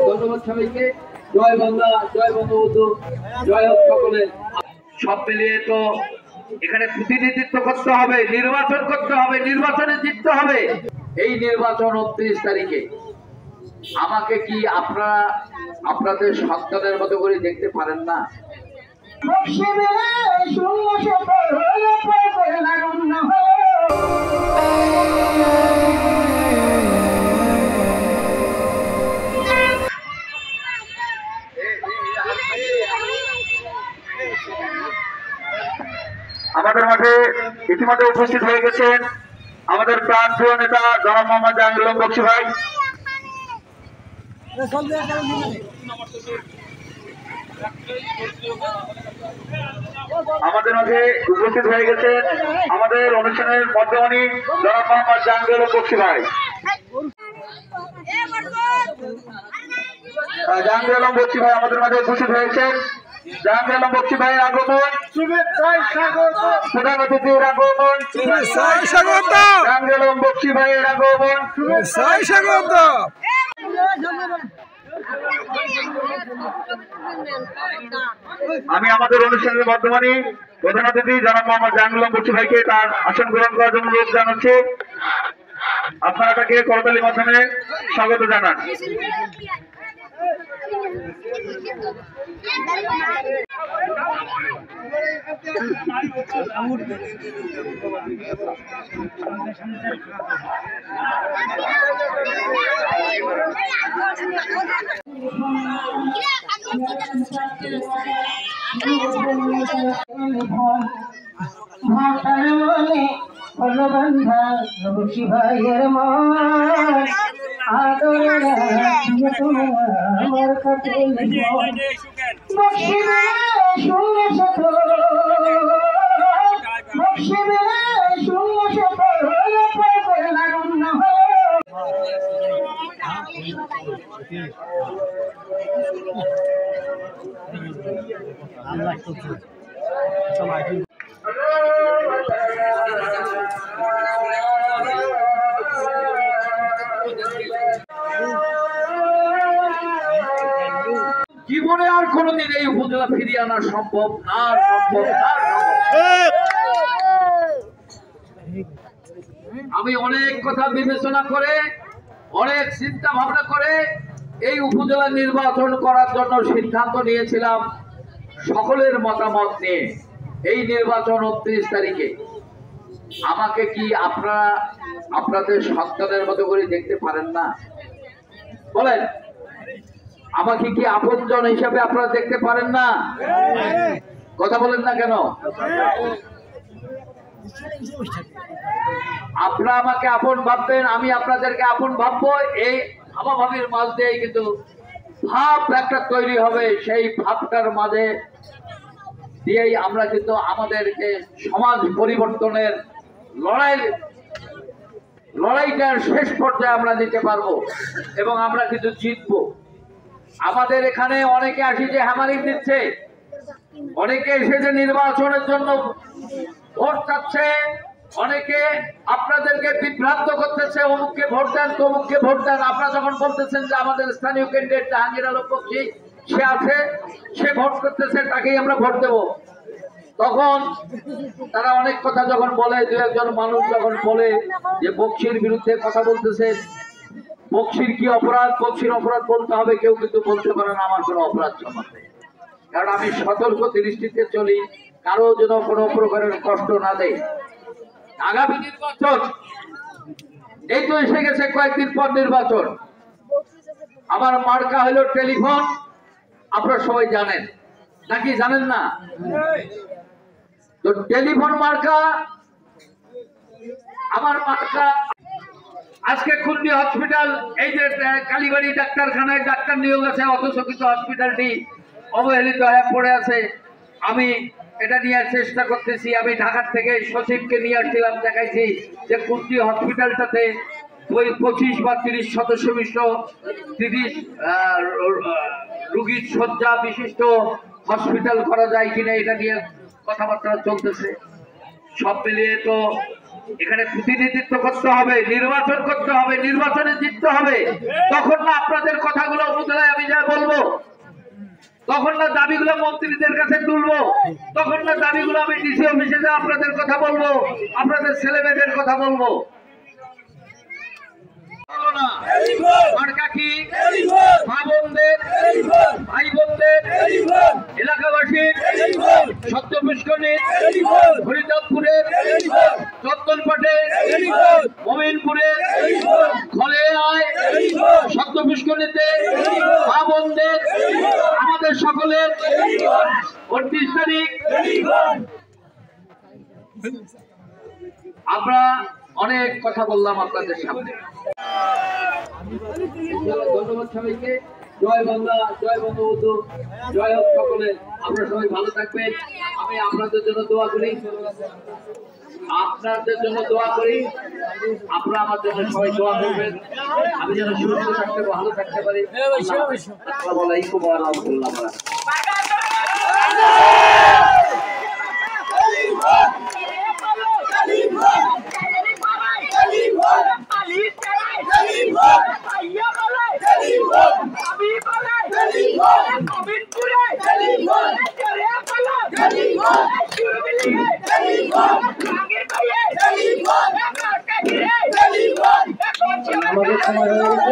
ধন্যবাদ সবাইকে। জয় বাংলা, জয় বঙ্গবন্ধু, জয় হোক সকলের। সব মিলিয়ে তো এখানে প্রতিনিধিত্ব করতে হবে, নির্বাচন করতে হবে, নির্বাচনে জিততে হবে। এই নির্বাচন 29 তারিখে। আমাকে কি আপনারা আপনাদের সন্তানের মতো করে দেখতে পারেন না? আমাদের মাঠে ইতিমধ্যে উপস্থিত হয়ে গেছেন আমাদের প্রাণপ্রিয় নেতা জনাব মোহাম্মদ জাহাঙ্গীর আলম বক্সী ভাই। আমাদের মাঝে উপস্থিত হয়ে গেছেন আমাদের অনুষ্ঠানের মধ্যমণি জনাব মোহাম্মদ জাহাঙ্গীর আলম বক্সী ভাই। জাহাঙ্গীর আলম বক্সী ভাই আমাদের মাঝে উপস্থিত হয়েছেন। জাহাঙ্গীর আলম বক্সী ভাইয়ের আগমন, প্রধান অতিথির আগমন, জাহাঙ্গীর আলম বক্সী ভাইয়ের আগমন, স্বাগত। আমি আমাদের অনুষ্ঠানের বর্তমানে প্রধান অতিথি জনাব মোহাম্মদ জাহাঙ্গীর আলম বক্সী ভাইকে তার আসন গ্রহণ করার জন্য অনুরোধ জানাচ্ছি। আপনারা তাকে করতালির মাধ্যমে স্বাগত জানান। বক্সী ভাইয়ের মন আদর আমার কাছে বক্সী শূন্য শত বক্সী শূন্য শত লাগুন না জীবনে আর কোনদিন এই উপজেলা ফিরিয়ে আনা সম্ভব না, সম্ভব না। আমি অনেক কথা বিবেচনা করে, অনেক চিন্তা ভাবনা করে এই উপজেলা নির্বাচন করার জন্য সিদ্ধান্ত নিয়েছিলাম, সকলের মতামত নিয়ে। এই নির্বাচন 29 তারিখে। আমাকে কি আপনারা আপনাদের সন্তানের মতো করে দেখতে পারেন না? বলেন, আমাকে কি আপনজন হিসাবে আপনারা দেখতে পারেন না? কথা বলেন না কেন? আপনারা আমাকে আপন ভাববেন, আমি আপনাদেরকে আপন ভাববো। এই ভাবাভাবির মাঝ দিয়েই কিন্তু ভাব একটা তৈরি হবে। সেই ভাবটার মাঝে দিয়েই আমরা কিন্তু আমাদেরকে সমাজ পরিবর্তনের লড়াইটার শেষ পর্যায়ে আমরা নিতে পারবো এবং আমরা কিন্তু জিতবো। আমাদের এখানে অনেকে আসি যে হ্যামারিং দিচ্ছে, অনেকে এসেছে নির্বাচনের জন্য ভোট চাচ্ছে, অনেকে আপনাদেরকে বিভ্রান্ত করতেছে, অমুককে ভোট দেন, তমুককে ভোট দেন। আপনারা যখন বলতেছেন যে আমাদের স্থানীয় ক্যান্ডিডেট জাহাঙ্গীর আলম বক্সী সে আছে, সে ভোট করতেছে, তাকেই আমরা ভোট দেব, তখন তারা অনেক কথা যখন বলে, দু একজন মানুষ যখন বলে যে বক্সীর বিরুদ্ধে কথা বলতেছে, বক্সীর কি অপরাধ, বক্সীর অপরাধ বলতে হবে, কেউ কিন্তু বলতে পারে না আমার কোনো অপরাধ সম্বন্ধে। কারণ আমি সতর্ক দৃষ্টিতে চলি, কারো যেন কোনো প্রকারের কষ্ট না দেয়। আগামী নির্বাচন এই তো এসে গেছে, কয়েকদিন পর নির্বাচন। আমার মার্কা হলো টেলিফোন, আপনারা সবাই জানেন নাকি জানেন না? তো টেলিফোন মার্কা আমার মার্কা। আজকে খুলনা হসপিটাল, এই যে কালীবাড়ি ডাক্তারখানায় ডাক্তার নিয়োগ আছে, অথচ কিন্তু হসপিটালটি অবহেলিত হয়ে পড়ে আছে। আমি এটা নিয়ে চেষ্টা করতেছি। আমি ঢাকার থেকে সচিবকে নিয়ে আসছিলাম, দেখাইছি যে খুলনা হসপিটালটাতে ওই 25 বা 30 সদস্য বিশিষ্ট 30 রোগীর শয্যা বিশিষ্ট হসপিটাল করা যায় কিনা, এটা নিয়ে কথাবার্তা চলতেছে। সব মিলিয়ে তো এখানে প্রতিনিধিত্ব করতে হবে, নির্বাচন করতে হবে, নির্বাচনে জিততে হবে। তখন না আপনাদের কথাগুলো উপজেলায় আমি যা বলবো, তখন না দাবিগুলো মন্ত্রীদের কাছে তুলবো, তখন না দাবিগুলো আমি ডিসি অফিসে যা আপনাদের কথা বলবো, আপনাদের ছেলে মেয়েদের কথা বলবো। ভাই বোনদের, এলাকাবাসীর, সত্য পুষ্করণী, হরিদাবপুরের, চন্দনপাটে, মমিনপুরের, খলেয়ায়, সত্য পুষ্করণীতে মা বোনদের, আমাদের সকলের 29 তারিখ আমরা অনেক কথা বললাম আপনাদের সামনে। ধন্যবাদ সবাইকে। জয় বাংলা, জয় বঙ্গবন্ধু, জয় হোক সকলে। আমরা সবাই ভালো থাকবেন। আমি আপনাদের জন্য দোয়া করি, আপনাদের জন্য দোয়া করি, আপনারা আমার জন্য সবাই দোয়া করবেন। আমি যেন সুস্থ থাকতে, ভালো থাকতে পারি। আসসালামু আলাইকুম ওয়া রাহমাতুল্লাহ। আমাদের সময় হয়ে গেছে।